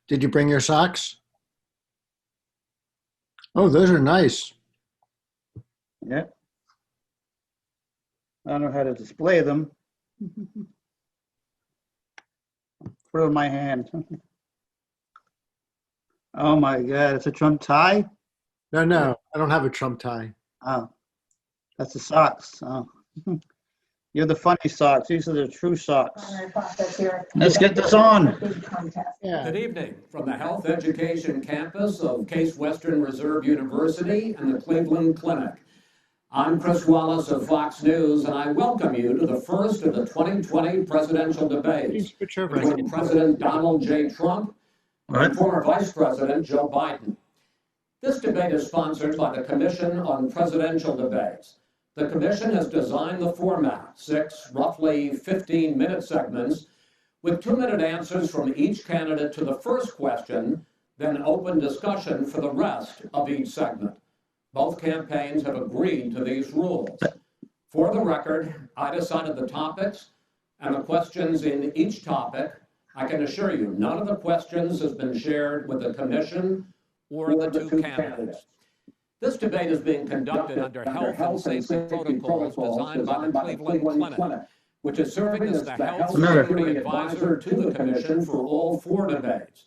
Did you bring your socks? Oh, those are nice. Yeah. I don't know how to display them. Put it in my hand. Oh my God, it's a Trump tie? No, I don't have a Trump tie. Oh, that's the socks. Oh. You're the funny socks. These are the true socks. Let's get this on. Yeah. Good evening from the Health Education Campus of Case Western Reserve University and the Cleveland Clinic. I'm Chris Wallace of Fox News, and I welcome you to the first of the 2020 presidential debates between President Donald J. Trump and former Vice President Joe Biden. This debate is sponsored by the Commission on Presidential Debates. The commission has designed the format, 6 roughly 15-minute segments with 2-minute answers from each candidate to the first question, then open discussion for the rest of each segment. Both campaigns have agreed to these rules. For the record, I decided the topics and the questions in each topic. I can assure you, none of the questions has been shared with the commission or the two candidates. This debate is being conducted under health and safety protocols designed by the Cleveland Clinic, which is serving as the health security advisor to the commission for all 4 debates.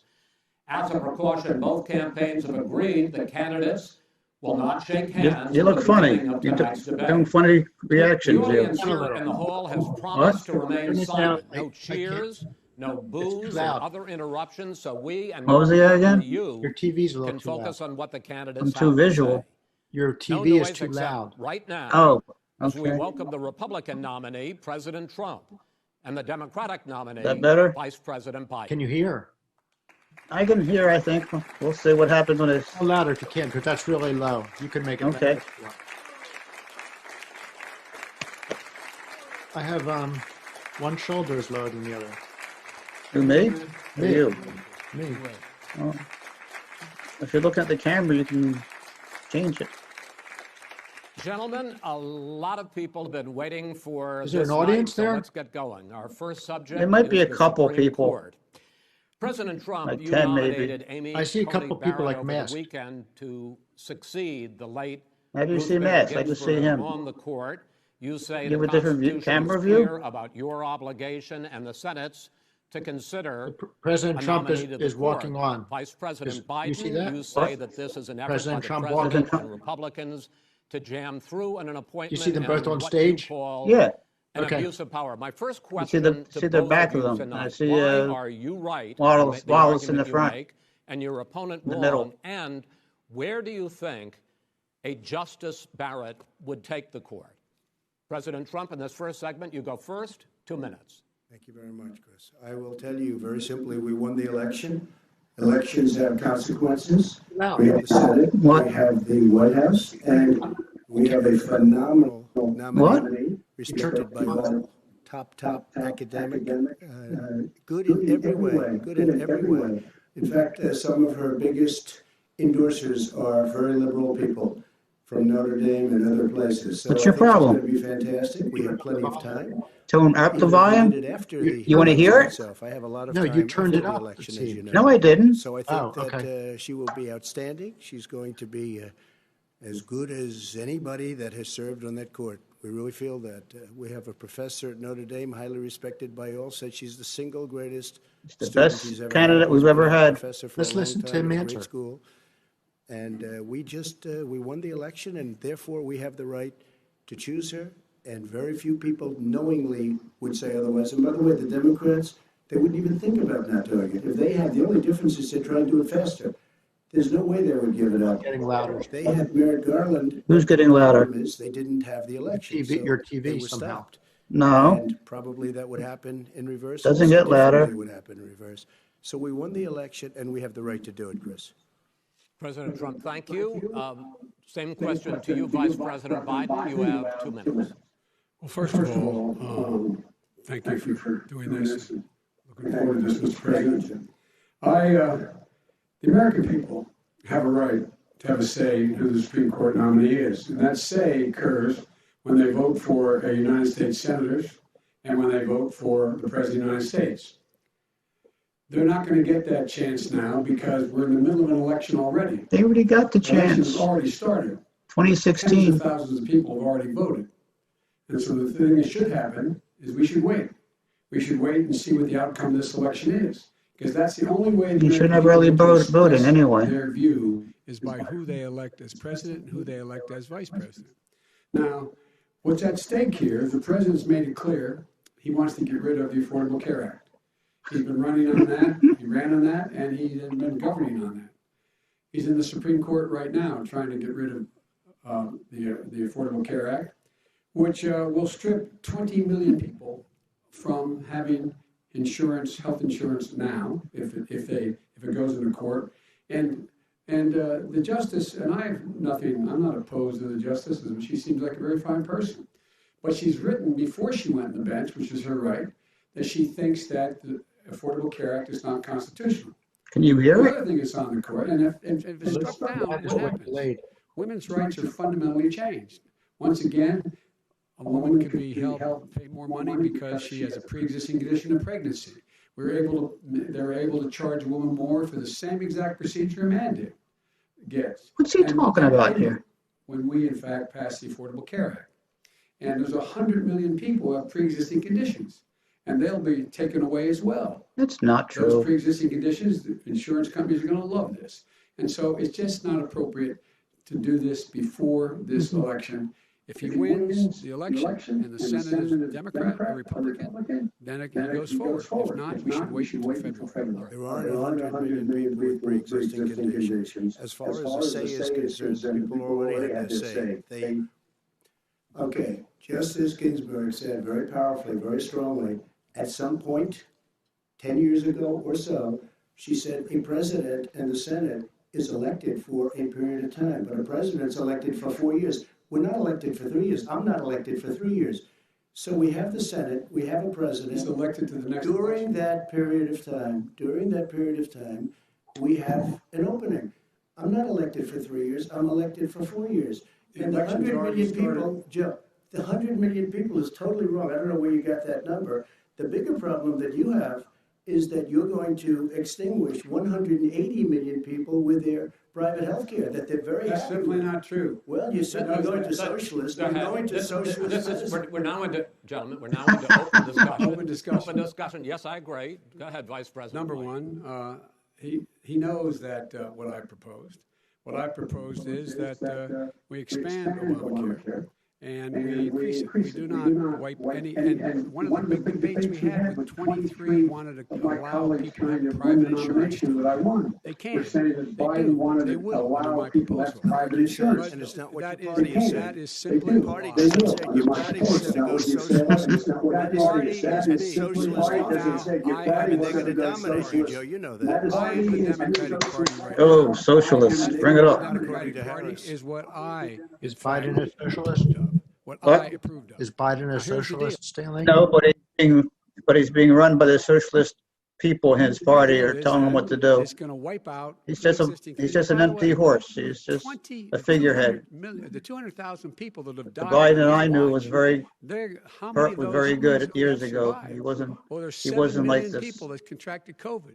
As a precaution, both campaigns have agreed that candidates will not shake hands. You look funny. You're doing funny reactions. The audience here in the hall has promised to remain silent. No cheers, no boos, or other interruptions, so we and you Your TV's a little can too loud. focus on what the candidates I'm too visual. Your No TV noise is too except loud. right now, Oh, as we okay. welcome the Republican nominee, President Trump, and the Democratic nominee, That better? Vice President Biden. Can you hear? I can hear, I think. We'll see what happens when it's... Go louder if you can, because that's really low. You can make it Okay. better if you want. I have one shoulder is lower than the other. You, me? Or Me. you? Me. Oh. If you're looking at the camera, you can change it. Gentlemen, a lot of people have been waiting for Is there this an audience night, so there? let's get going. Our first subject There might be is a the couple Supreme people. Court. President Trump, Like you 10 maybe. nominated Amy I see a Coney couple people Barrett like over masked. the weekend to succeed the late How do you Ruth see Bader Max? I just see Ginsburg him. on the court. You say You the have a different view, Constitution camera is view? clear about your obligation and the Senate's to consider President a Trump nominee to the is walking court. on. Vice President You see Biden, that? you say that this is an effort President by Trump the walking. president and Republicans to jam through an appointment. You see them both and on what stage? You call Yeah. an Okay. abuse of power. My first see question the to both back of you of them. tonight, I see, why are you right Wallace- in the Wallace in argument the front. you make and your opponent In the wrong? middle. And where do you think a Justice Barrett would take the court? President Trump, in this first segment, you go first, 2 minutes. Thank you very much, Chris. I will tell you very simply, we won the election. Elections have consequences. Loud. We have the Senate, What? we have the White House, and we have a phenomenal nominee, respected by all, top academic, good in every way. In fact, some of her biggest endorsers are very liberal people from Notre Dame and other places. So What's your I think problem? It's going to be fantastic. We have plenty of time. Tone up the volume? You want to hear it? I have a lot of No, time you turned it before the up. election, Let's as see. you know. No, I didn't. So I Oh, think that okay. she will be outstanding. She's going to be as good as anybody that has served on that court. We really feel that. We have a professor at Notre Dame, highly respected by all, said she's the single greatest the student best he's ever candidate had. we've He's been ever a had. professor for Let's a long listen to time him at a answer. great school. And we won the election, and therefore we have the right to choose her. And very few people knowingly would say otherwise. And by the way, the Democrats, they wouldn't even think about not doing it. If they had, the only difference is they try and do it faster. There's no way they would give it up. Getting louder. They had Merrick Garland. Who's getting louder? The problem is they didn't have the election. TV so your TV they were somehow. stopped. No. And probably that would happen in reverse. Doesn't Also get louder. differently would happen in reverse. So we won the election, and we have the right to do it, Chris. President Trump, thank you. Same question to you, Vice President Biden. You have 2 minutes. Well, first of all, thank you for doing this. Looking forward to this, Mr. President. The American people have a right to have a say in who the Supreme Court nominee is. And that say occurs when they vote for a United States senators and when they vote for the President of the United States. They're not going to get that chance now because we're in the middle of an election already. They already got the The election has chance. already started. 2016. Tens of thousands of people have already voted. And so the thing that should happen is we should wait. We should wait and see what the outcome of this election is. Because that's the only way. You shouldn't have early voting anyway. Their view is by who they elect as president and who they elect as vice president. Now, what's at stake here, the president's made it clear he wants to get rid of the Affordable Care Act. He's been running on that, he ran on that, and he has been governing on that. He's in the Supreme Court right now trying to get rid of the Affordable Care Act, which will strip 20 million people from having insurance, health insurance now, if it goes into court. And the justice, and I'm not opposed to the justice, she seems like a very fine person. But she's written before she went on the bench, which is her right, that she thinks that the Affordable Care Act is not constitutional. Can you hear The it? other thing is on the court, and if it's struck down, what happens? Women's rights are fundamentally changed. Once again, a woman can be held to pay more money because she has a pre-existing condition of pregnancy. They're able to charge a woman more for the same exact procedure a man gets. What's he talking about here? When we, in fact, pass the Affordable Care Act. And there's 100 million people who have pre-existing conditions, and they'll be taken away as well. That's not Those true. pre-existing conditions, the insurance companies are going to love this. And so it's just not appropriate to do this before this election. If he wins the election and the Senate is a Democrat or Republican, then it goes forward. If not, we should wait until February. There are 100 million people with pre-existing conditions. As far as the say is concerned, people already have their say. Okay, Justice Ginsburg said very powerfully, very strongly, at some point, 10 years ago or so, she said a president and the Senate is elected for a period of time, but a president's elected for 4 years. We're not elected for 3 years. I'm not elected for 3 years. So we have the Senate, we have a president. He's elected to the next During election. that period of time, we have an opening. I'm not elected for 3 years, I'm elected for 4 years. The And the election's 100 already million people, Joe, the 100 million people is totally wrong. I don't know where you got that number. The bigger problem that you have is that you're going to extinguish 180 million people with their private health care, that they're very That's happy simply with. not true. Well, you said you're going to socialist, you're going to socialist. We're now into, gentlemen, we're now into open discussion. Open discussion. Open discussion. Yes, I agree. Go ahead, Vice President. Number one, he knows that what I proposed. What I proposed is that we expand Obamacare and we increase it. We do not wipe any. And one of the big debates we had with 23 wanted to allow people to have private insurance. They can't. They do. They will under my proposal. Private insurance. And it's not what your party has said. That is simply Your party said your party wants to go socialist. Your party is a socialist. I mean, they're going to dominate you, Joe. You know that. I am the Democratic Party right now. Oh, socialists, bring it up. Democratic Party is what I Is Biden a socialist? what What? I approved of. Is Biden a Here's the deal. socialist, Stanley? No, but he's being run by the socialist people in his party are telling him what to do. It's going to wipe out. He's just an empty horse. He's just a figurehead. The 200,000 people that have The died. Biden that I knew was very how many of was those very good have years ago. survived? He wasn't Well, there's he 7 wasn't like million this. people that contracted COVID.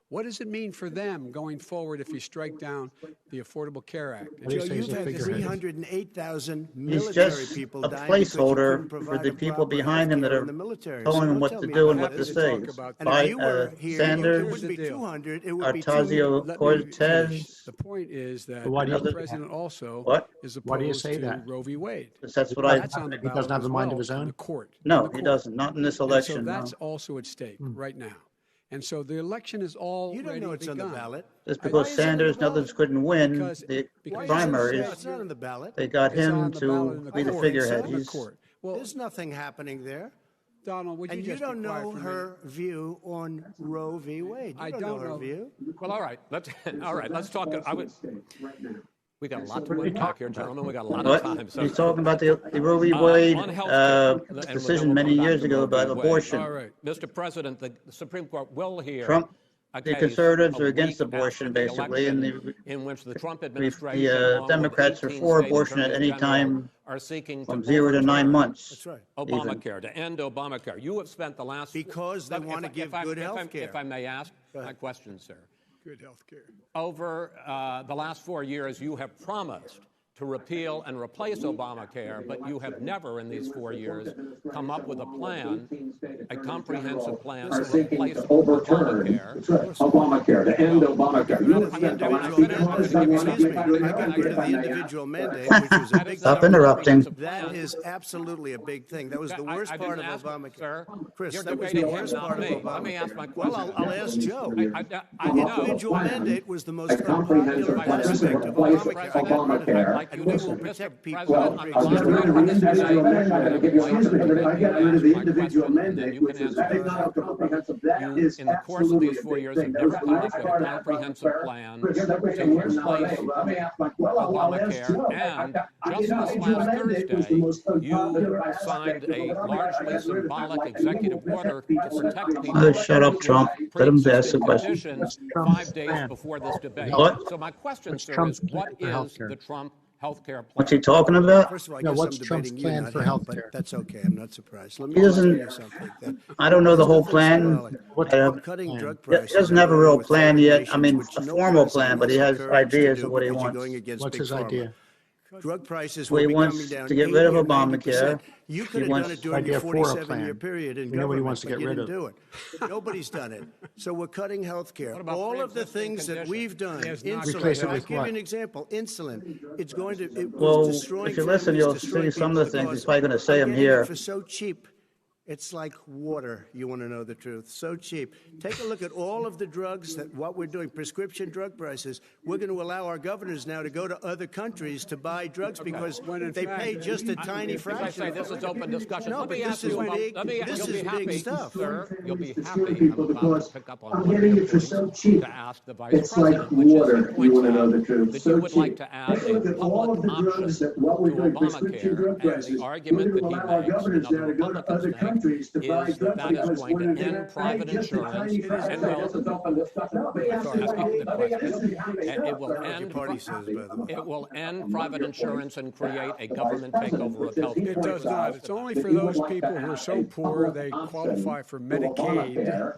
What does it mean for them going forward if you strike down the Affordable Care Act? What do you Joe, say you've he's a had figurehead? 308,000 He's military just people a dying because they placeholder couldn't for provide the a people proper behind him that healthcare are in the military. telling So him don't what tell to me do and about what to this. say. Talk about And if you were here, it Sanders, wouldn't be 200, it would be Artazio Let me finish. Cortez. The point is that But why do you- the president also What? is Why do you opposed say to that? Roe v. Wade. That's what I. That's on the He ballot doesn't have as a mind of well his in own? the court. No, in the he court. doesn't. Not in this And election. so No. that's also at stake right now. And so the election is all You don't know it's on the ballot. Just Why because is it on the Sanders and others ballot? couldn't win Because- the because- Why is it on the primaries, ballot? It's not on the ballot. they got It's on him the ballot to in the be the court. figurehead. It's on the He's court. Well, There's nothing happening there. Donald, would you And you just be don't quiet know for a her minute? view on Roe v. Wade. You I don't don't know her know. view. Well, all right. Let's talk. We got a lot to unpack here, gentlemen. We got a lot of what? time. So, He's talking about the Roe v. Wade on healthcare, and decision we'll many come back years to ago Roe v. about Wade. abortion. All right. Mr. President, the Supreme Court will hear Trump, a the case conservatives a are against week abortion, after the basically, and election in which the Trump the administration, along with Democrats are 18 for state abortion at attorneys any general, time are seeking from to 0 to 9 overturn months. That's right. Obamacare, to end Obamacare. You have spent the last... Because they If- want to if give I- good if I- health care. If I may ask, My question, sir. Good health care. Over the last 4 years, you have promised to repeal and replace Obamacare, but you have never in these 4 years come up with a plan, a comprehensive plan to replace Obamacare. Obamacare, to end Obamacare. Excuse me, I got rid of the individual mandate, which was a big Stop thing. interrupting. That is absolutely a big thing. That was the worst I part of didn't ask, Obamacare. sir. Chris, You're that was debating the him, worst not part of me. Obamacare. Let me ask my question. Well, I'll ask Joe. I The know. individual mandate was the most comprehensive unpopular plan to aspect of replace Obamacare. Like And you we listen, will Mr. protect people. President, I was getting rid of the individual mandate. I'm going to give you an answer. I got rid of the individual mandate, which was not comprehensive. That is in the course of these 4 years, have thing. never come up with a comprehensive plan to replace Obamacare. And just this last Thursday, you signed a largely symbolic executive order to protect people. Oh, shut up, with Trump. Let him ask the pre-existing question. conditions Trump's 5 days plan. before this debate. What? So my question, What's sir, Trump's is what plan for is healthcare? the Trump healthcare plan? What's he talking about? First of all, I No, guess what's I'm Trump's debating you, plan not for him, healthcare? but that's okay. I'm not surprised. Let me He just tell doesn't- you something. I don't know the whole Nothing plan. symbolic. What's Uh, Trump's Cutting plan? drug He prices. doesn't have a real with plan yet. I mean, which a no formal president plan, but he has has the courage to ideas do of what he because you're wants. going against What's big his pharma. idea? Drug prices Well, will he be wants coming down to get rid of 80 or 90%. Obamacare. You He could have wants- done it during Idea your for a 47-year plan. period in We know what he government, wants to but get you rid didn't of. do it. Nobody's done it. So we're cutting health care. What about All of the pre-existing things that conditions? we've done, He has not insulin, Replace it I'll with give you what? an example. Insulin, it's going to, it Well, was destroying if you listen, families, you'll destroying see some people of the things because he's probably going to say I'm them getting it here. for so cheap. It's like water, you want to know the truth. So cheap. Take a look at all of the drugs that what we're doing, prescription drug prices. We're going to allow our governors now to go to other countries to buy drugs because When in they fact- pay just a tiny As I fraction. say, this is open discussion. No, Let me but ask this is you about, big- you'll this be is big happy, stuff. sir, you'll be Destroy happy, people I'm about because to pick up on I'm one of getting your it for points, so cheap. to ask the Vice It's like President, which is water, he you points want to know out the truth. that So you would like cheap. to add Take a look a at all of public the option drugs to that what we're doing, prescription Obamacare, drug and the prices. We're argument going that to he allow our makes, and governors other now to go to Republicans other make, countries to buy is drugs that is because going we're to end private just a insurance, tiny fraction. and will, That's a open discussion. Let me ask you That's not the question. question. It will Your end, party says, by the way. it will end private insurance and create a government takeover of health care. It does not. It's only for those people who are so poor they qualify for Medicaid.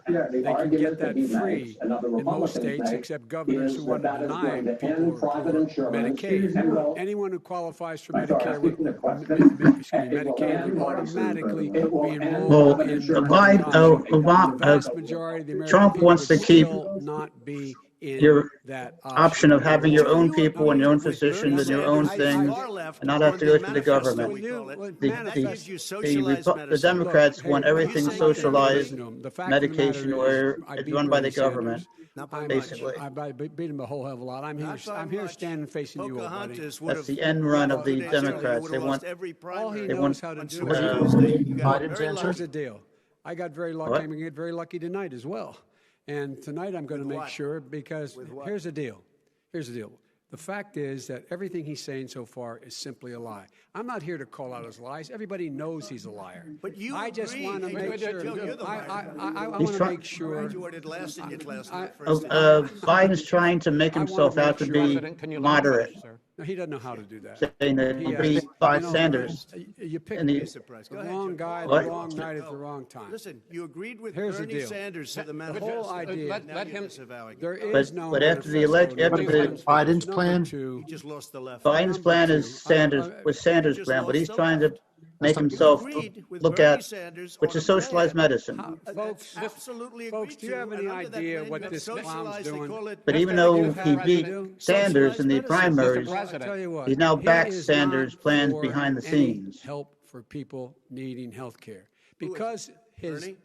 They can get that free in most states, except governors who want to deny people who are poor Medicaid. Anyone who qualifies for Medicare would, Medicaid would automatically be enrolled Well, in the Biden, the vast majority of the American Trump people wants would to keep still not be in your that option of having your own You people and your own agreed with physicians Bernie and your own Sanders' things, far left and not have on to go the through the manifesto, government. we call it. The, That the, gives you socialized the medicine. Democrats Look, want hey, everything you say socialized, the fact of the medication matter where is, I it's beat run by Bernie the government. Sanders. Not by basically. I beat him a whole hell of a lot. I'm Not by here much. standing facing you, old buddy. Pocahontas would That's have the end run of the two days ago, you Democrats. would They have want lost every All he primary knows want- how to on do Super is Tuesday. You got Biden's very answer? Here's lucky. the deal. I got very lucky. What? I'm going to get very lucky tonight as well. And tonight I'm going to make what? sure because what? here's the deal. Here's the deal. The fact is that everything he's saying so far is simply a lie. I'm not here to call out his lies. Everybody knows he's a liar. But you I just agreed. want to Hey, make Joe, sure. you're the liar. I want to trying- make sure. You ordered last in your class. Biden's trying to make I wanna himself make out to sure- be President, can you let him moderate, finish, sir? No, he doesn't know how to do that. saying that He he'll has- beat by you know, Sanders. You picked And the the- Surprise. Go the ahead, wrong Joe. guy, What? the wrong night at the wrong time. Listen, you agreed with Here's the Bernie deal. Sanders to the The manifesto. whole idea. Let him. There is no. But after the manifesto. after Number the Biden's number plan? two, You just lost the left. Biden's plan is Sanders was Sanders' just plan, but lost he's the trying to left. make not- himself Agreed with look Bernie at, Sanders which on is a plan. socialized medicine. folks, Absolutely folks, agreed do you to, have any and under that idea plan, what you this have clown's socialized, they doing? call it- But even That's though what he you beat have, Sanders in the Mr. primaries, President. I'll tell you what, he's now he backed is Sanders' not plans for behind the any scenes. help for people needing health care Bernie?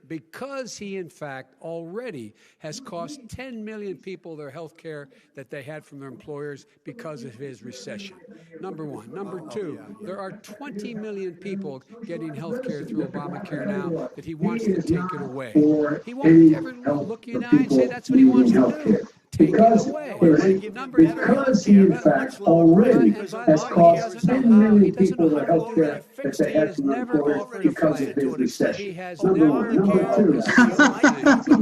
because he in fact already has cost 10 million people their health care that they had from their employers because of his recession. Number one. Number two, there are 20 million people getting health care through Obamacare now that he wants to take it away. He won't ever look you in the eye and say that's what he wants to do. Take it away. Number three, Because he, in fact, already has cost 10 million people their health care fixed, they he had has to never report offered a because plan of to his an extent. recession. He has Number never two,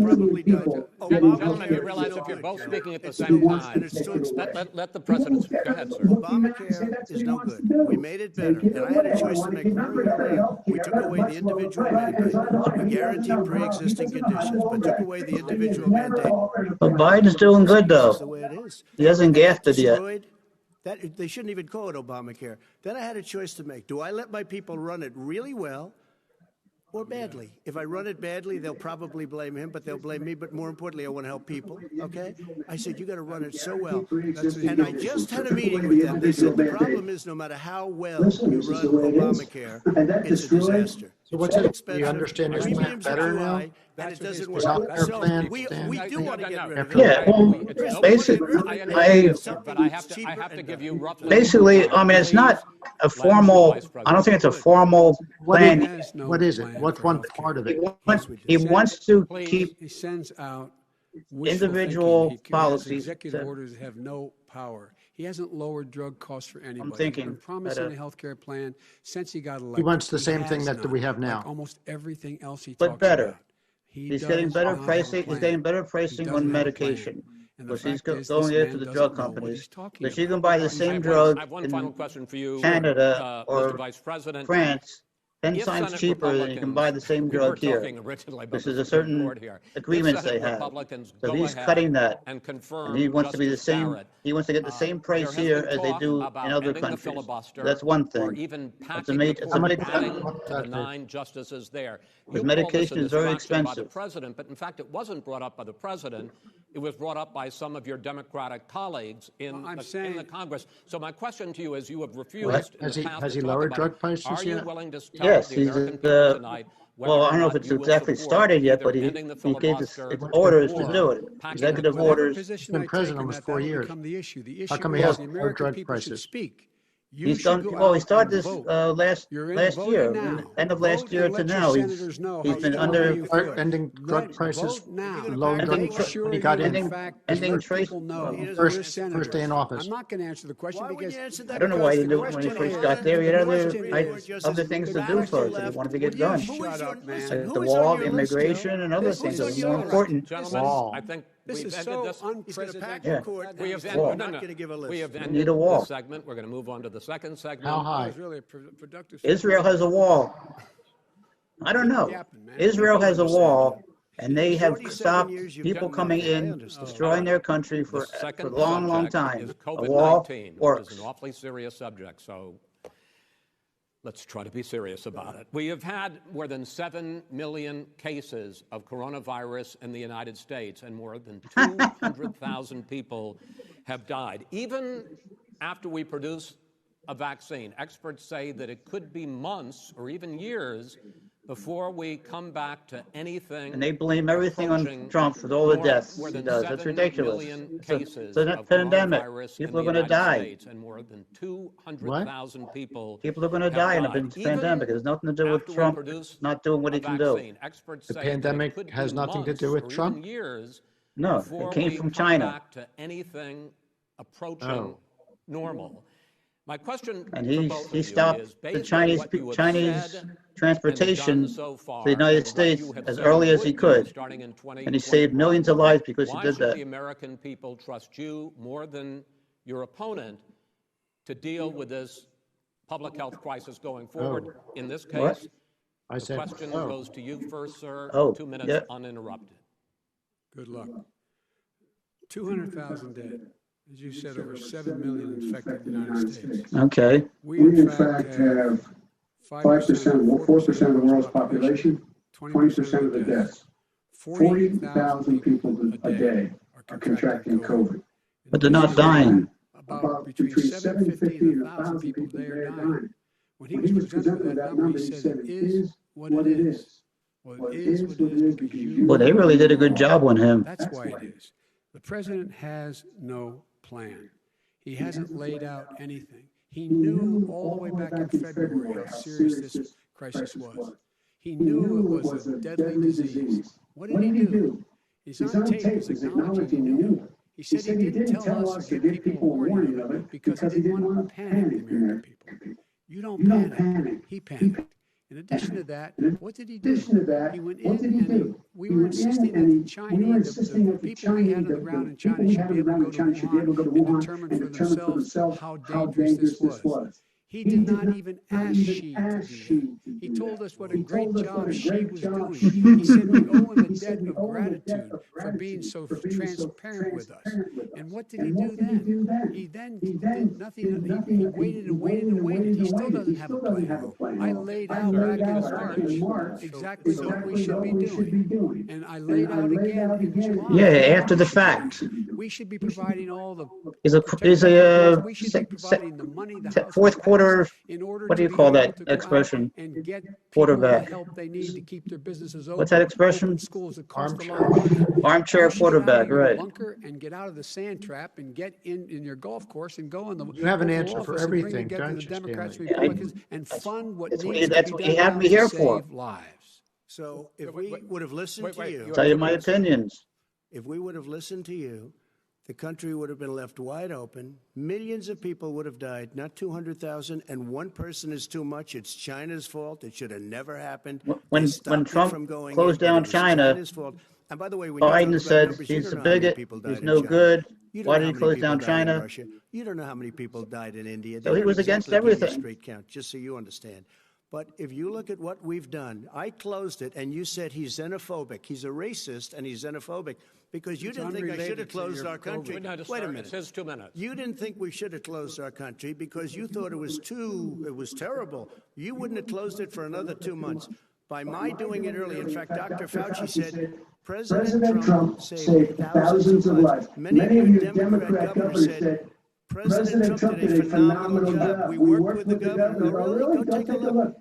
Gentlemen, you Obamacare realize is no if you're good, both Jim. speaking at the It's same no, time, and it's too expensive. let the president speak. Go ahead, sir. Obamacare is no good. We made it better, and I had a choice to make very early on. We took away the individual mandate. We guaranteed pre-existing conditions, but took away the individual mandate. But Biden's doing good, This is the though. way it is. He hasn't And that gaffed it yet. destroyed. That, they shouldn't even call it Obamacare. Then I had a choice to make. Do I let my people run it really well or badly? If I run it badly, they'll probably blame him, but they'll blame me. But more importantly, I want to help people, okay? I said, you got to run it so well. And I just had a meeting with them. They said, the problem is no matter how well you run Obamacare, it's a disaster. So what's It's it? expensive. You understand his plan Premiums are better too now? high, and it doesn't work. His healthcare So plan, we Stanley? do want to get rid of it. Yeah, well, basically, But I have to give you roughly. basically, I mean, it's not a formal, I don't think it's a formal plan. What is it? What's one part of it? He wants to keep He sends out wishful individual thinking. He has policies executive that- orders that have no power. He hasn't lowered drug costs for anybody. thinking He's been promising that, a health care plan since he got elected. He wants the same thing has that not, we have now. like almost everything else he But talks better. about. He's getting does better not have a pricing, he's plan. getting better He pricing doesn't on have a plan. medication. And the Because he's fact is, going this after man the doesn't drug know what companies. he's talking Because you about. can buy the I same have drug one final in question for you, Canada or Mr. Vice President. France, 10 If times Senate cheaper than you can buy the same we were drug here. talking originally about This the is a Supreme certain Court here. agreements If they Senate have. Republicans So go he's ahead cutting that. and confirm And he wants to be the Justice same, Barrett, he wants to get the same price there has here been as they talk do about in other ending the countries. filibuster That's one or thing. even It's packing a the major, court, it's adding a- the 9 justices there. Because You call this a medication is very distraction by the expensive. president, but in fact, it wasn't brought up by the president. It was brought up by some of your Democratic colleagues in the Congress. So my question to you is, you have refused in Has the he- past has to he talk lowered about drug it. prices Are you yet? willing to tell Yes, the he's, American people tonight whether well, I or don't know if not it's you will exactly support started yet, either but ending the he gave us filibuster orders to or do it. packing Executive the court? orders. Position been I take president on almost that, 4 that'll years. become the issue. The How issue come he is has the lowered American drug people should prices? speak. You He's should done, go well, he out started and this vote. last You're in year, voting now. end of last Vote year and to let your now. senators know He's how been you under feel. Ending drug Let- prices, vote now. low drug Make prices sure when he got you, in. in fact, ending let trace- people know He doesn't your First senators. day in office. I'm not going to answer the question Why wouldn't because you answer that? I don't know why he Because didn't the do it when he question first is- got there. He had the other, question is, other things to do first that he wanted to get Would you done. shut Who's your- up, man? listen, Like who the is on wall, your list, immigration, Joe? and other Who's things on that are your more list? important. Gentlemen, Wall. I think This we've is ended so this. He's going to pack unprecedented. the Yeah. court. We have He's wall. ended, not going to give a list. we have need ended a wall. this segment. We're going to move on to the second segment. How That high? was really a productive. Israel has a wall. I don't know. Yapping, man. Israel has a wall, and they have 47 stopped years you've people gotten coming nothing. I in, understand. destroying their country The for second a long, long subject time. is A wall COVID-19, which works. is an awfully serious subject, so let's try to be serious about it. We have had more than 7 million cases of coronavirus in the United States, and more than 200,000 people have died. Even after we produce a vaccine, experts say that it could be months or even years before we come back to anything. And they blame everything on approaching Trump for all the more- deaths more he than does. 7 That's ridiculous. million It's a- cases it's a of pandemic. coronavirus People in are the going to United die. States, and more than 200,000 people People are going to have die in a died. pandemic. It has nothing to do with After we Trump produce not doing what a he can do. vaccine, experts The say that it pandemic could has be nothing to do months with or Trump? even years No, before it came we from come China. back to anything approaching Oh. normal. My question And for he both of he you stopped is, the based on Chinese what you have Chinese said and transportation done so far, to the United and what States you have as said early you as he would do could. starting in And he saved 2021, millions of lives because he why did should that. the American people trust you more than your opponent to deal with this public health crisis going forward? In this What? case, I the said, question oh. goes to you first, sir. Oh, 2 minutes yeah. uninterrupted. Good luck. 200,000 dead. As you said, over 7 million infected in the United States. Okay. We, We in fact, have 5%, 4% of the world's population, 20% of the deaths. 40,000 people a day are contracting COVID. But they're not dying. About between 750 and 1,000 people a day are dying. When he was presented with that number, he said, it is what it is. Well, it is what it is because you... Well, they really did a good job on him. That's why it is. The president has no plan. He hasn't laid out anything. He knew all the way back in February how serious this crisis was. He knew it was a deadly disease. What did he do? He's on tape. He's acknowledging he knew it. He said he didn't tell us or give people a warning of it because he didn't want to panic the American people. You don't panic. He panicked. In addition to that, what did he do? He went in and we were insisting that the Chinese, the people we had on the ground in China should be able to go to Wuhan and determine for themselves how dangerous this was. He did not even ask Xi to do that. He told us what a great job Xi was doing. He said we owe him a debt of gratitude for being so transparent with us. And what did he do then? He then did nothing. He waited and waited and waited. He still doesn't have a plan. I laid out back in March exactly what we should be doing. And I laid out again in July. Yeah, after the fact. We should be providing all the. We should be providing the money, the fourth quarter. In order What do you call that expression? And get quarterback. The help they need to keep their businesses open. What's that expression? Schools that cost a lot of money. Armchair quarterback, right? Bunker and get out of the sand trap and get in your golf course and go in the. You have an answer for everything, don't you, Democrats, Stanley? Republicans, and fund what needs to be That's what you done have me here to for. save lives. So if we would have listened to you, Tell you my opinions. if we would have listened to you, the country would have been left wide open. Millions of people would have died, not 200,000. And one person is too much. It's China's fault. It should have never happened. When Trump closed down China, and by the way, Biden said he's a bigot, he's no good. Why did he close down China? You don't know how many people died in India. So he was against everything. Straight count, just so you understand. But if you look at what we've done, I closed it, and you said he's xenophobic. He's a racist, and he's xenophobic because you didn't think I should have closed our country. Wait a minute. It says 2 minutes. You didn't think we should have closed our country because you thought it was terrible. You wouldn't have closed it for another 2 months. By my doing it early, in fact, Dr. Fauci said President Trump saved thousands of lives. Many of you Democrat governors said President Trump did a phenomenal job. We worked with the governor. Oh, really? Go take a look.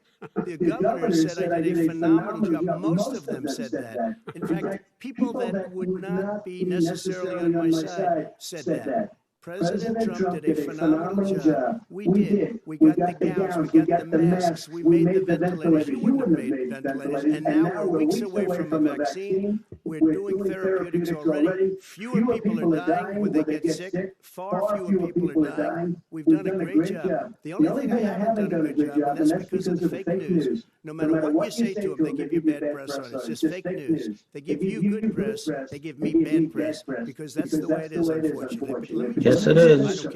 The governor said I did a phenomenal job. Most of them said that. In fact, people that would not be necessarily on my side said that. President Trump did a phenomenal job. We did. We got the gowns, we got the masks, we made the ventilators. You wouldn't have made ventilators. And now we're weeks away from a vaccine. We're doing therapeutics already. Fewer people are dying when they get sick. Far fewer people are dying. We've done a great job. The only thing I haven't done a good job, and that's because of the fake news. No matter what you say to them, they give you bad press on it. It's just fake news. They give you good press, they give me bad press, because that's the way it is, unfortunately. Yes, it is.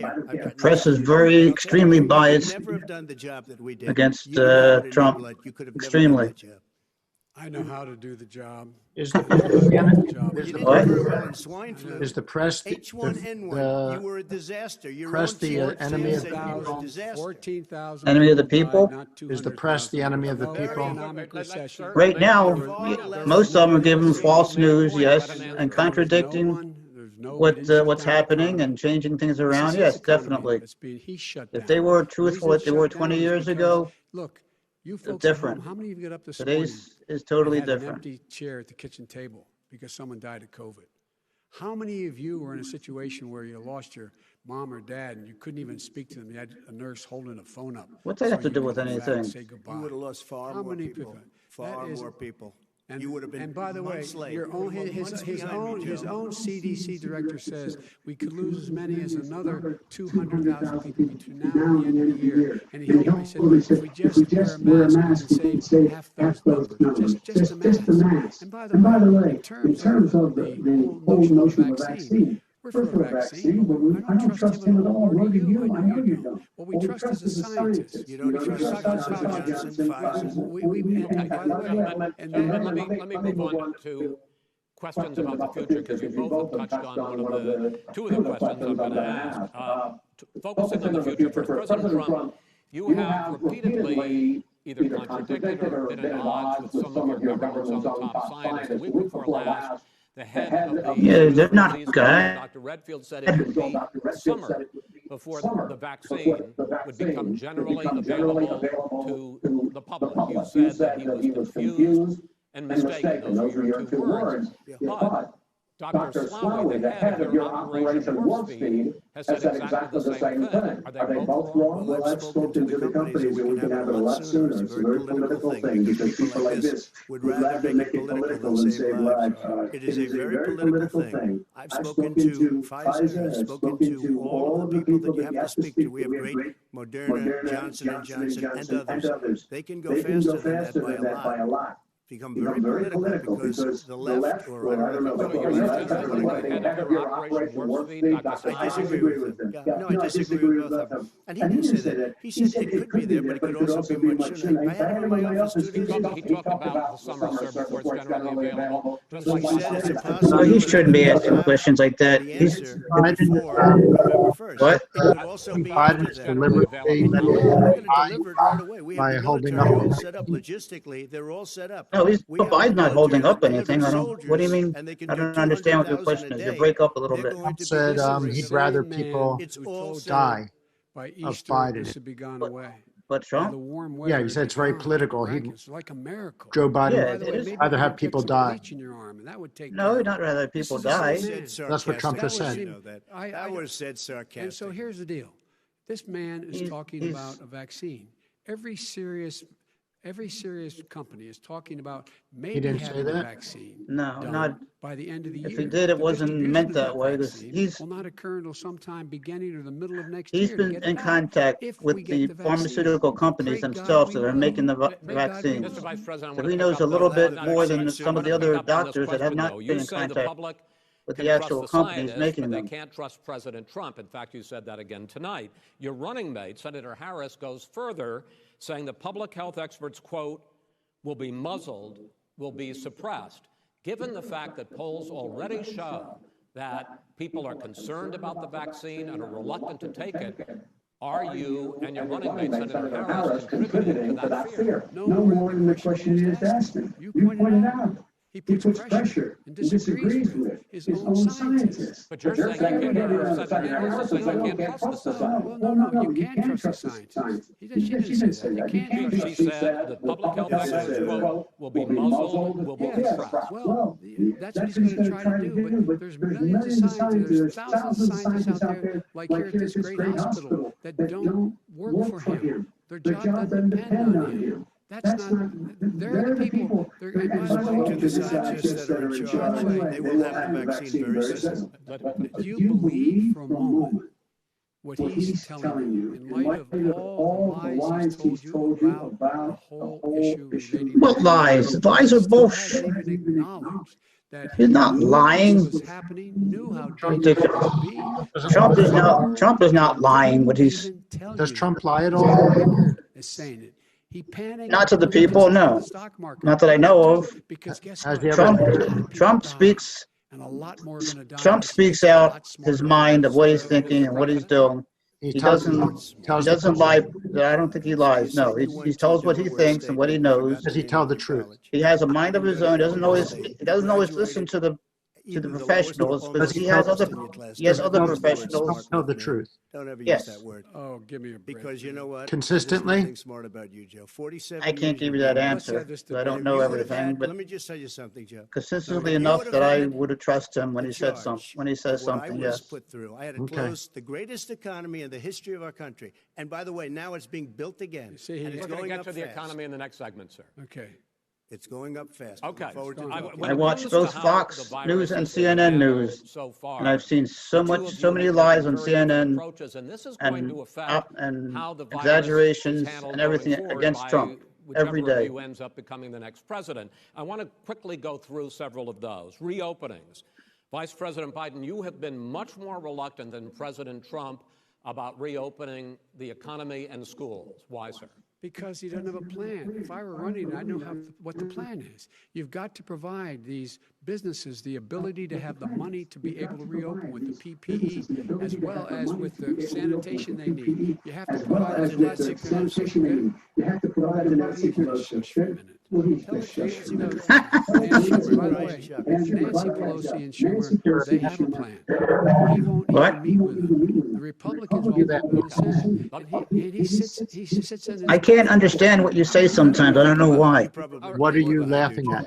Press is very extremely biased against Trump. Extremely. I know how to do the job. Is the press H1N1? You were a disaster. press the enemy of the people? 14,000. Enemy of the people? Is the press the enemy of the people? Right now, most of them are giving false news, yes, and contradicting what's happening and changing things around. Yes, definitely. If they were truthful, like they were 20 years ago, look, you folks different. Home, how many of you got up this Today's morning is totally and had different. An empty chair at the kitchen table because someone died of COVID? How many of you were in a situation where you lost your mom or dad and you couldn't even speak to them? You had a nurse holding a phone up. What's that have to do with anything? You would have lost far more people. Far more people. And, you would have been. And by the way, his own CDC director says we could lose as many as another 200,000 people between now and the end of the year. And he said, if we just wear a mask, we can save half those numbers. Just a mask. And by the way, in terms of the whole notion of vaccine, we're for a vaccine, but I don't trust him at all. Nor do you. I know you don't. What we trust is the scientists. You don't trust Johnson, Pfizer. Let me move on to questions about the future, because you both have touched on two of the questions I'm going to ask. Focusing on the future, for President Trump, you have repeatedly either contradicted or been at odds with some of your government's own top scientists. The week before last, the head of the they're not good. Dr. Redfield said it would be summer before the vaccine would become generally available to the public. You said that he was confused and mistaken. Those were your two words. But Dr. Stanley, the head of your Operation Warp Speed, has said exactly the same thing. Are they both wrong? Well, I've spoken to the companies and we can have it a lot sooner. It's a very political thing because people like this would rather make it political than save lives. It is a very political thing. I've spoken to Pfizer, I've spoken to all of the people that you have to speak to. We have great Moderna, Johnson & Johnson, and others. They can go faster than that by a lot. Become very political because the left, or I don't know, I disagree with them. No, I disagree with them. And he didn't say that. He said it could be there, but it could also be much sooner. I had him in my office 2 days ago. He talked about the summer, sir, before it's generally available. Just like He said it's No, impossible. he shouldn't be asking questions like that. The He's, answer Biden, before November 1st. What? It could also be after Biden's that. deliberately We're going to deliver it right away. We by have the holding military up. all set up logistically. They're all set up. no, We have Biden's not the holding military up that anything. delivers What do you mean? soldiers, and they can I do don't understand what your 200,000 question a is. You day. break up a little They're bit. going to be Said listening. he'd rather people It's all set up. die. By of Easter, Biden. this would be gone But- away. But The Trump? warm Yeah, weather he said would it's be very gone. political. He'd It's like a miracle. Joe Biden Yeah, By the it way, is. maybe rather you have could people get some die. bleach in your arm, and that would take No, care he'd of not it. rather This people is a die. man. That's what Trump just said. You know that. That was said sarcastic. And so here's the deal. This man is talking about a vaccine. Every serious company is talking about maybe didn't say having a that? vaccine No, done not. by the end of the year. If he did, it The wasn't distribution meant of that way, because vaccine he's- will not occur until sometime beginning or the middle of next He's year. to been get it in out. contact If with we the get pharmaceutical vaccine, companies pray God themselves we that are will. making the Pray God we vaccines. Mr. Vice President, I So want he to knows pick a up little on bit that. more than I some of want the to other pick up on this doctors that have question, not though. been You in say the contact public with can the trust actual the companies scientists, making but they them. can't trust President Trump. In fact, you said that again tonight. Your running mate, Senator Harris, goes further, saying the public health experts, quote, will be muzzled, will be suppressed. Given the fact that polls already show that people are concerned about the vaccine and are reluctant to take it, are you and your running mate, Senator Harris, contributing to that fear? No more than the question he just asked me. You pointed out. He puts pressure and disagrees with his own scientists. But you're saying you can't, Senator Harris is saying you can't trust the science. Well, no, you can trust the scientists. She didn't say that. You can't trust She said the public health experts, quote, will be muzzled, will be suppressed. Well, that's what he's going to try to do, but there's millions of scientists, there's thousands of scientists out there, like here at this great hospital, that don't work for him. Their job doesn't depend on him. That's not, they're the people, and by the way, To the scientists that are in charge, they will have the vaccine very soon. do you believe for a moment what he's telling you in light of all the lies he's told you about the whole issue relating What to lies? Lies are He bullshit. hasn't even acknowledged that He's not knew lying. What was happening, knew how dangerous it Ridiculous. would be. Trump is not lying. What he's Even tell Does you Trump lie at his all? record is saying it. He panicked. Not to the because people, of no. the stock market. Not that I know of. Because guess Has what? he ever- Trump. A lot of people Trump died, speaks. and a lot more are gonna die. Trump speaks out his mind of what he's thinking and what he's doing. He doesn't lie. I don't think he lies. No, he tells what he thinks and what he knows. Does he tell the truth? He has a mind of his own. He doesn't always listen to the professionals, because he has other professionals. Tell the truth. Don't ever Yes. use that word. Oh, give me a break. Because you know what? Consistently? There's nothing smart about you, Joe. 47 I can't years give you you've that been- answer, have this because I don't debate. know You would have everything, had- but let me just tell you something, Joe. consistently You enough would have that I had would have trusted him when he said charge something. When he says what I something, was yes. put through. I had to Okay. close the greatest economy in the history of our country. And by the way, now it's being built again. See, he- and it's We're going to going get up to the fast. economy in the next segment, sir. Okay. It's going up fast. Okay. Look forward to I- talking. when I it watch comes both to how Fox the virus News and has been CNN handled News, so far, and I've seen so the two much, of so you many have lies taken on very different CNN approaches, and this is going and to affect and how the virus exaggerations is handled and everything going forward against by Trump every whichever of day. you ends up becoming the next president. I want to quickly go through several of those. Reopenings. Vice President Biden, you have been much more reluctant than President Trump about reopening the economy and schools. Why, sir? Because he doesn't have a plan. If I were running, I know what the plan is. You've got to provide these businesses the ability to have the money to be able to reopen with the PPE as well as with the sanitation they need. You have to provide the Nancy Pelosi. You have to provide the Nancy Pelosi. Well, he's Tell the the shit. Nancy Pelosi, by the way, Nancy Pelosi and Schumer, they have a plan. He won't What? even meet with them. The Republicans won't go to the Senate. And he sits in his I can't understand what you say sometimes. I don't know why. What are you laughing at?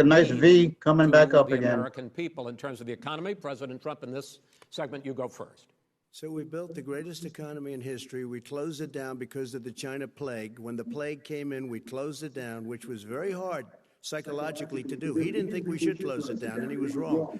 a nice V coming back up the again. American people in terms of the economy. President Trump, in this segment, you go first. So we built the greatest economy in history. We closed it down because of the China plague. When the plague came in, we closed it down, which was very hard psychologically to do. He didn't think we should close it down, and he was wrong.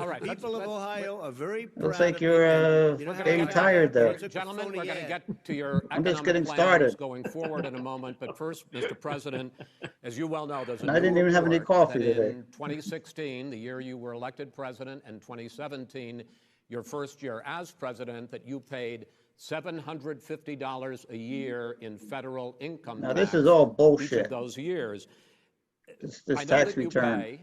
All right. People of Ohio are very proud Looks like of you, you're and you know how getting I- tired there. Gentlemen, we're phony going to ad. get to your I'm just economic getting plans started. going forward in a moment. But first, Mr. President, as you well know, there's a And I new didn't even have any report coffee that today. in 2016, the year you were elected president, and 2017, your first year as president, that you paid $750 a year in federal income Now, tax this is all each of bullshit, those years. this I know tax that you return. pay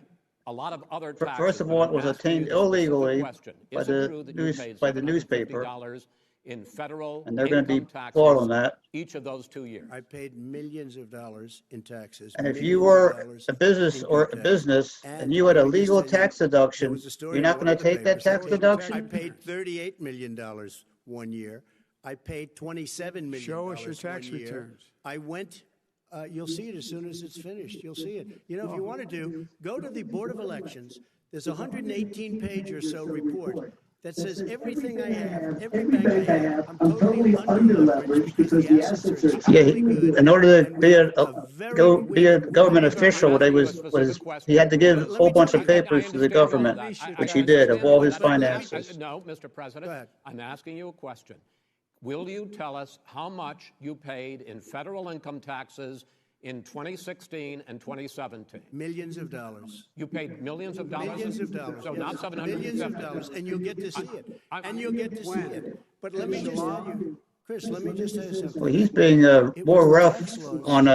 a lot of other First taxes. of all, it was I'm asking you obtained the specific illegally question. by Is it true that you paid the newspaper, $750 in federal and they're going to be income taxes flawed on that. each of those 2 years? I paid millions of dollars in taxes. And if you millions of were dollars a business in or a income tax. business and you had let a me just legal tell you, tax there deduction, was a story you're in not one going of to the take that papers. tax I deduction? paid $38 million one year. I paid $27 million Show us your one tax year. returns. I went. You'll see it as soon as it's finished. You'll see it. You know, if you want to go to the Board of Elections. There's a 118-page or so report that says everything I have, every bank I have, I'm totally under-leveraged because the assets are extremely good. In order to and be we a, have be a government official, he had to give a whole bunch of papers to the government, which he did, of all his finances. No, Mr. President, I'm asking you a question. Will you tell us how much you paid in federal income taxes in 2016 and 2017? Millions of dollars. You paid millions of dollars? Millions of dollars. So yes. not 750. Millions of dollars, and you'll get to see it. And you'll get to see it. But let me just tell you, Chris, let me just tell you something. Well, he's being more rough on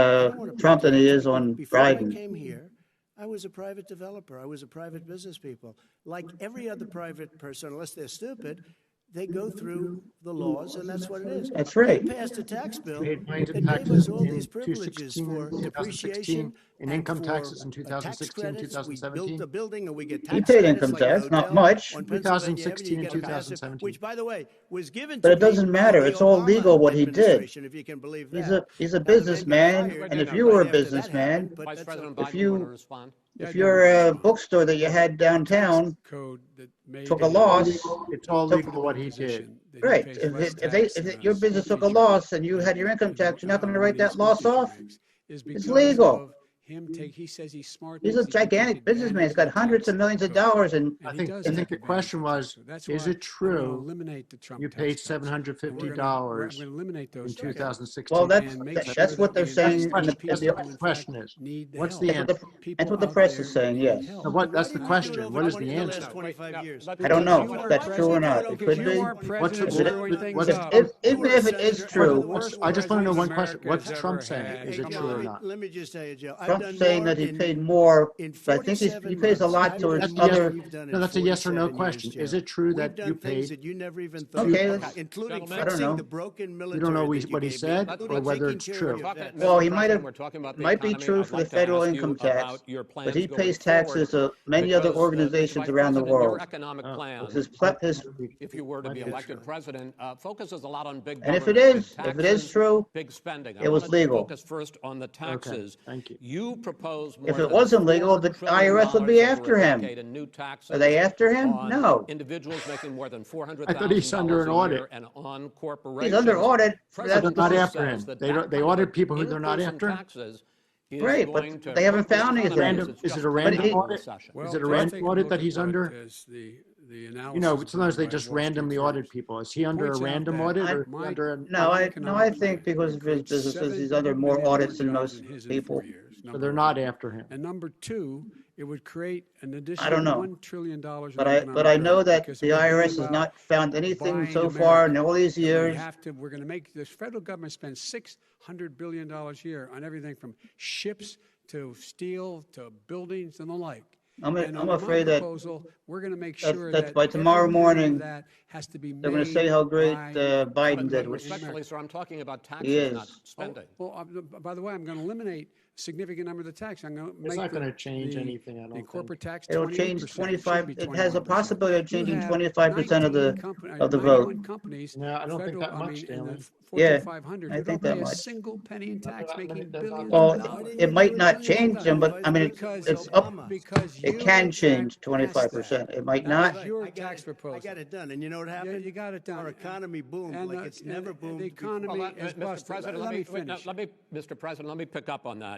Trump than he is on Before I Biden. came here, I was a private developer. I was a private business people. Like every other private person, unless they're stupid, they go through the laws, and that's what it is. That's right. We passed a tax bill Paid that gave taxes us all in these privileges 2016, for 2016, depreciation in and income for taxes in tax 2016, credits. We 2017. built a building, and we get tax He paid credits income like a tax, not hotel much. on Pennsylvania 2016 Avenue, you and get a passive, 2017. which, by the way, was given But to it doesn't me matter. by the It's all Obama legal what he did. administration, if you can believe that. He's a Now, the man got businessman, fired and if right you were a after that businessman, happened, but Vice that's President okay. Biden, you want to respond? if your bookstore that you had downtown Code that made took a loss, It's all legal what he did. right? If your business took a loss and you had your income tax, you're not going to write that loss off. It's legal. He says he's smart. He's a gigantic businessman. He's got hundreds of millions of dollars, and I think the question was, is it true you paid $750 in 2016? well, that's what they're saying. That's the question is, what's the answer? That's what the press is saying. Yes. Now, that's the question. What is the answer? 25 years. I don't know if that's true or not. It could be. Even if it is true, I just want to know one question. What's Trump saying? Is it true or not? Let me just tell you, Joe. Trump's saying that he paid more, but I think he pays a lot towards other. No, that's a yes or no question. Is it true that you paid? that you never even thought Okay, about, including I don't fixing know. the broken military. You don't know that you what he gave me, said including or whether taking it's care of true. your vets. Well, he might have. We're talking about the Might be economy. true I'd for like the to federal ask you income tax, about your plans but he going pays forward, taxes to many other because, organizations Mr. around the President, world. Your economic plan, His if you were to be elected president, focuses a lot on big And if government, it big is taxes, true, big spending. it was legal. Focus first on the taxes. thank you. You propose more If it than wasn't legal, the $4 trillion IRS would be over a after him. decade in new taxes Are they after him? on No. individuals making more than $400,000 I thought he's under an a audit. year and on corporations. He's under audit. President They're not Trump after him. says that They that they kind of audit people who they're not increase in after. taxes is Right, going but to they haven't put this found anything. economy Is it just a random into audit? recession. Is it a random audit that he's under? You know, sometimes they just randomly audit people. Is he under a random audit or under a? No, I think because of his businesses, he's under more audits than most people. So they're not after him. And number two, it would create an additional I don't know. $1 trillion. But I know that the IRS has not found anything so far in all these years. We're going to make this federal government spend $600 billion a year on everything from ships to steel to buildings and the like. I'm afraid that we're going to make sure that by tomorrow morning that has to be they're going to say how great Biden did. Respectfully, sir, I'm talking about He taxes, is. not spending. By the way, I'm going to eliminate a significant number of the tax. I'm going to It's make not going to change anything. I don't the think. corporate tax. It'll change 28%. 25. It should be It has a 21%. possibility of changing You have 25% of the 91 vote. companies, No, I don't think that much, in Stanley. the Yeah, 500, I who think don't that pay a much. single penny in tax, making billions Well, of dollars. it might not change them, but I mean, it's up. Because It you can change track past 25%. that. It might That not. was your I got tax it. proposal. I got it done. And you know what happened? Yeah, you got it done. Our economy boomed And like it's never boomed. the economy is Mr. busted. President, Let me finish. Mr. President, let me pick up on that.